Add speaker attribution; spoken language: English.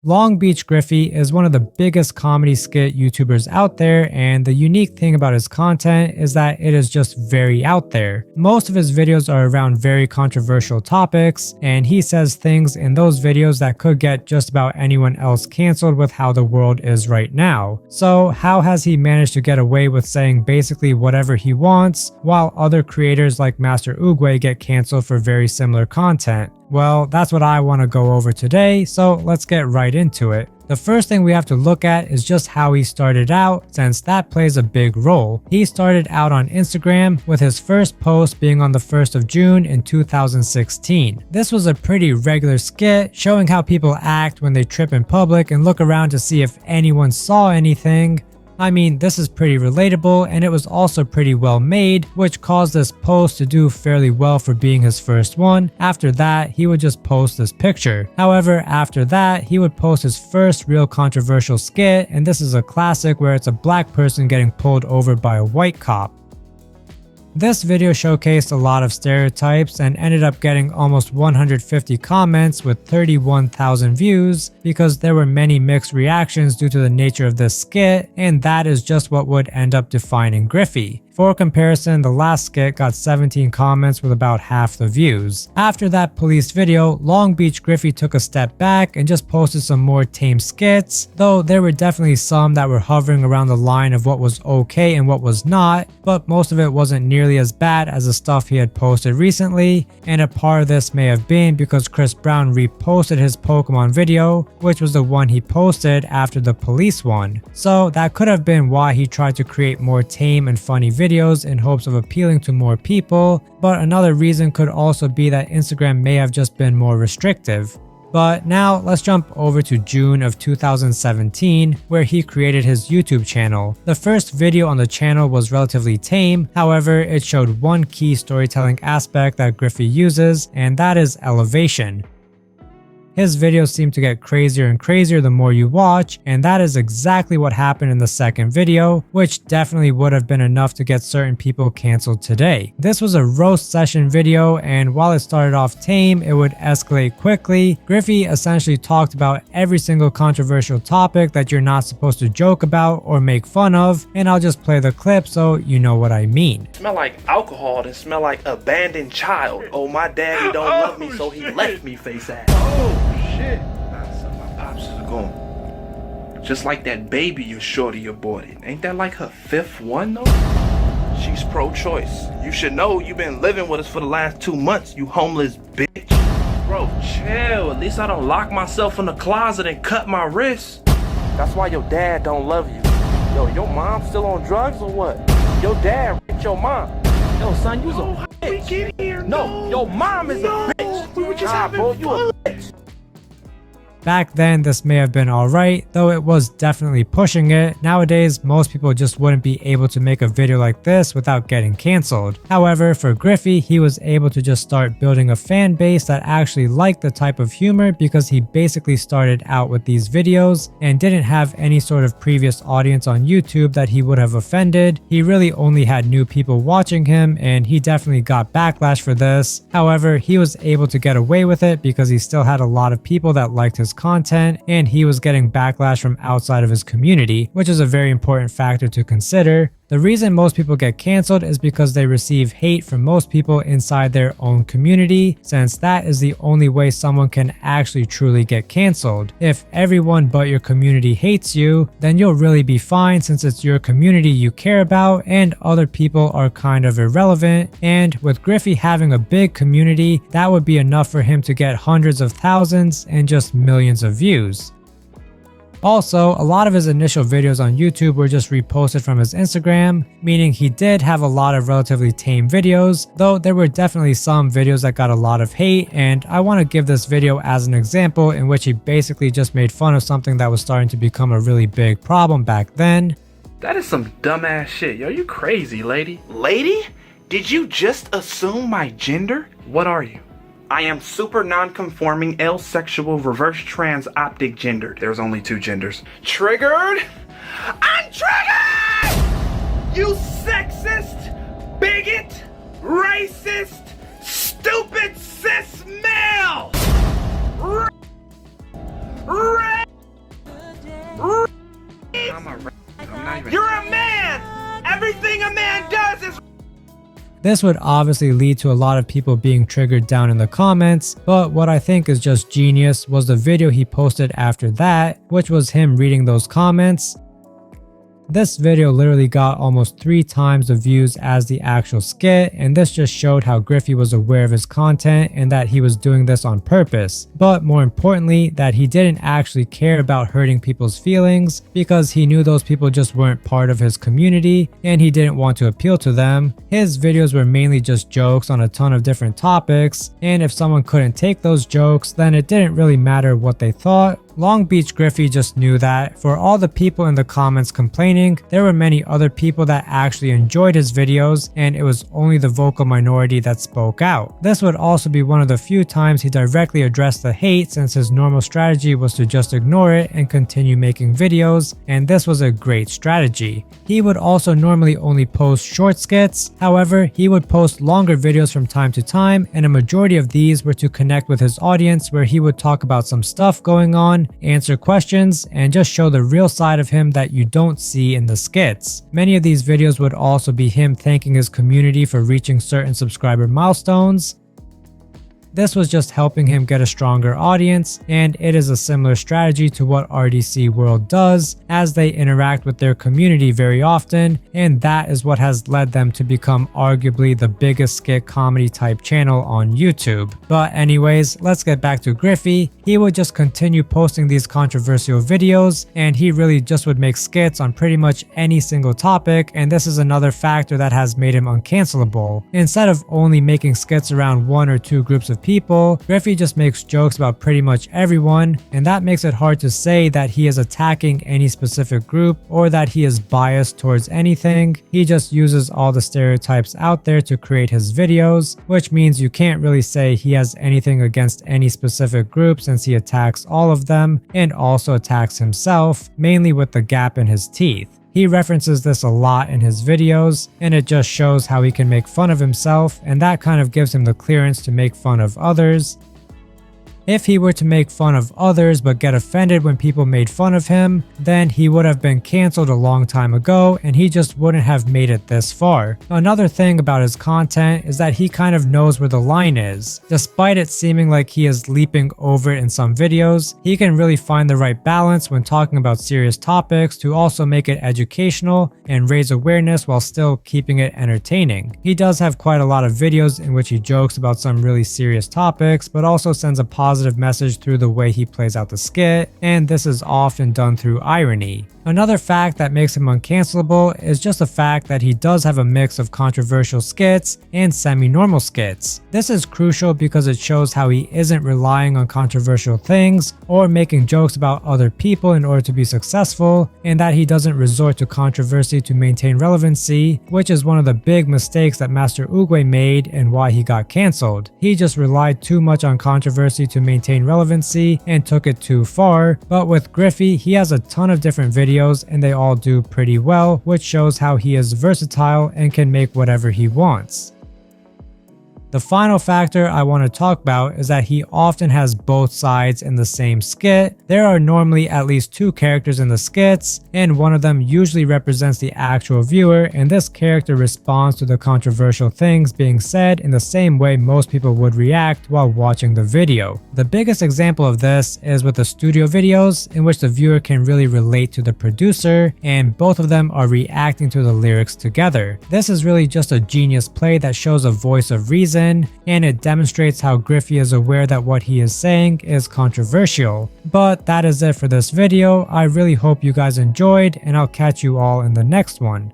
Speaker 1: LongBeachGriffy is one of the biggest comedy skit YouTubers out there, and the unique thing about his content is that it is just very out there. Most of his videos are around very controversial topics, and he says things in those videos that could get just about anyone else cancelled with how the world is right now. So how has he managed to get away with saying basically whatever he wants, while other creators like Master Oogway get cancelled for very similar content? Well, that's what I want to go over today, so let's get right into it. The first thing we have to look at is just how he started out, since that plays a big role. He started out on Instagram, with his first post being on the 1st of June in 2016. This was a pretty regular skit, showing how people act when they trip in public and look around to see if anyone saw anything. I mean, this is pretty relatable, and it was also pretty well made, which caused this post to do fairly well for being his first one. After that, he would just post this picture. However, after that, he would post his first real controversial skit, and this is a classic where it's a black person getting pulled over by a white cop. This video showcased a lot of stereotypes and ended up getting almost 150 comments with 31,000 views because there were many mixed reactions due to the nature of this skit, and that is just what would end up defining Griffy. For comparison, the last skit got 17 comments with about half the views. After that police video, LongBeachGriffy took a step back and just posted some more tame skits, though there were definitely some that were hovering around the line of what was okay and what was not, but most of it wasn't nearly as bad as the stuff he had posted recently, and a part of this may have been because Chris Brown reposted his Pokemon video, which was the one he posted after the police one. So that could have been why he tried to create more tame and funny videos in hopes of appealing to more people, but another reason could also be that Instagram may have just been more restrictive. But now let's jump over to June of 2017, where he created his YouTube channel. The first video on the channel was relatively tame, however it showed one key storytelling aspect that Griffy uses, and that is elevation. His videos seem to get crazier and crazier the more you watch, and that is exactly what happened in the second video, which definitely would have been enough to get certain people cancelled today. This was a roast session video, and while it started off tame, it would escalate quickly. Griffy essentially talked about every single controversial topic that you're not supposed to joke about or make fun of, and I'll just play the clip so you know what I mean.
Speaker 2: Smell like alcohol and smell like abandoned child. Oh, my daddy don't love me, so he left me, face ass. Shit. My pops is gone. Just like that baby your shorty aborted. Ain't that like her fifth one though? She's pro-choice. You should know you've been living with us for the last 2 months, you homeless bitch. Bro, chill. At least I don't lock myself in the closet and cut my wrist. That's why your dad don't love you. Yo, your mom still on drugs or what? Your dad raped your mom. Yo, son, you's a bitch. No, your mom is a bitch. We were just having fun. You a bitch.
Speaker 1: Back then, this may have been alright, though it was definitely pushing it. Nowadays, most people just wouldn't be able to make a video like this without getting cancelled. However, for Griffy, he was able to just start building a fan base that actually liked the type of humor because he basically started out with these videos and didn't have any sort of previous audience on YouTube that he would have offended. He really only had new people watching him, and he definitely got backlash for this. However, he was able to get away with it because he still had a lot of people that liked his content, and he was getting backlash from outside of his community, which is a very important factor to consider. The reason most people get cancelled is because they receive hate from most people inside their own community, since that is the only way someone can actually truly get cancelled. If everyone but your community hates you, then you'll really be fine since it's your community you care about and other people are kind of irrelevant, and with Griffy having a big community, that would be enough for him to get hundreds of thousands and just millions of views. Also, a lot of his initial videos on YouTube were just reposted from his Instagram, meaning he did have a lot of relatively tame videos, though there were definitely some videos that got a lot of hate, and I want to give this video as an example in which he basically just made fun of something that was starting to become a really big problem back then.
Speaker 2: That is some dumbass shit. Yo, you crazy, lady. Lady? Did you just assume my gender? What are you? I am super non-conforming, L-sexual, reverse trans, optic gendered. There's only 2 genders. Triggered? I'm triggered! You sexist, bigot, racist, stupid cis male! I'm not even. You're a man! Everything a man does is.
Speaker 1: This would obviously lead to a lot of people being triggered down in the comments, but what I think is just genius was the video he posted after that, which was him reading those comments. This video literally got almost 3 times the views as the actual skit, and this just showed how Griffy was aware of his content and that he was doing this on purpose. But more importantly, that he didn't actually care about hurting people's feelings because he knew those people just weren't part of his community and he didn't want to appeal to them. His videos were mainly just jokes on a ton of different topics, and if someone couldn't take those jokes, then it didn't really matter what they thought. LongBeachGriffy just knew that for all the people in the comments complaining, there were many other people that actually enjoyed his videos, and it was only the vocal minority that spoke out. This would also be one of the few times he directly addressed the hate, since his normal strategy was to just ignore it and continue making videos, and this was a great strategy. He would also normally only post short skits, however, he would post longer videos from time to time, and a majority of these were to connect with his audience, where he would talk about some stuff going on, answer questions, and just show the real side of him that you don't see in the skits. Many of these videos would also be him thanking his community for reaching certain subscriber milestones. This was just helping him get a stronger audience, and it is a similar strategy to what RDC World does, as they interact with their community very often, and that is what has led them to become arguably the biggest skit comedy type channel on YouTube. But anyways, let's get back to Griffy. He would just continue posting these controversial videos, and he really just would make skits on pretty much any single topic, and this is another factor that has made him uncancelable. Instead of only making skits around 1 or 2 groups of people, Griffy just makes jokes about pretty much everyone, and that makes it hard to say that he is attacking any specific group or that he is biased towards anything. He just uses all the stereotypes out there to create his videos, which means you can't really say he has anything against any specific group, since he attacks all of them and also attacks himself, mainly with the gap in his teeth. He references this a lot in his videos, and it just shows how he can make fun of himself, and that kind of gives him the clearance to make fun of others. If he were to make fun of others but get offended when people made fun of him, then he would have been cancelled a long time ago, and he just wouldn't have made it this far. Another thing about his content is that he kind of knows where the line is. Despite it seeming like he is leaping over it in some videos, he can really find the right balance when talking about serious topics to also make it educational and raise awareness while still keeping it entertaining. He does have quite a lot of videos in which he jokes about some really serious topics, but also sends a positive message through the way he plays out the skit, and this is often done through irony. Another fact that makes him uncancelable is just the fact that he does have a mix of controversial skits and semi-normal skits. This is crucial because it shows how he isn't relying on controversial things or making jokes about other people in order to be successful, and that he doesn't resort to controversy to maintain relevancy, which is one of the big mistakes that Master Oogway made and why he got cancelled. He just relied too much on controversy to maintain relevancy and took it too far, but with Griffy, he has a ton of different videos and they all do pretty well, which shows how he is versatile and can make whatever he wants. The final factor I want to talk about is that he often has both sides in the same skit. There are normally at least 2 characters in the skits, and one of them usually represents the actual viewer, and this character responds to the controversial things being said in the same way most people would react while watching the video. The biggest example of this is with the studio videos, in which the viewer can really relate to the producer, and both of them are reacting to the lyrics together. This is really just a genius play that shows a voice of reason, and it demonstrates how Griffy is aware that what he is saying is controversial. But that is it for this video. I really hope you guys enjoyed, and I'll catch you all in the next one.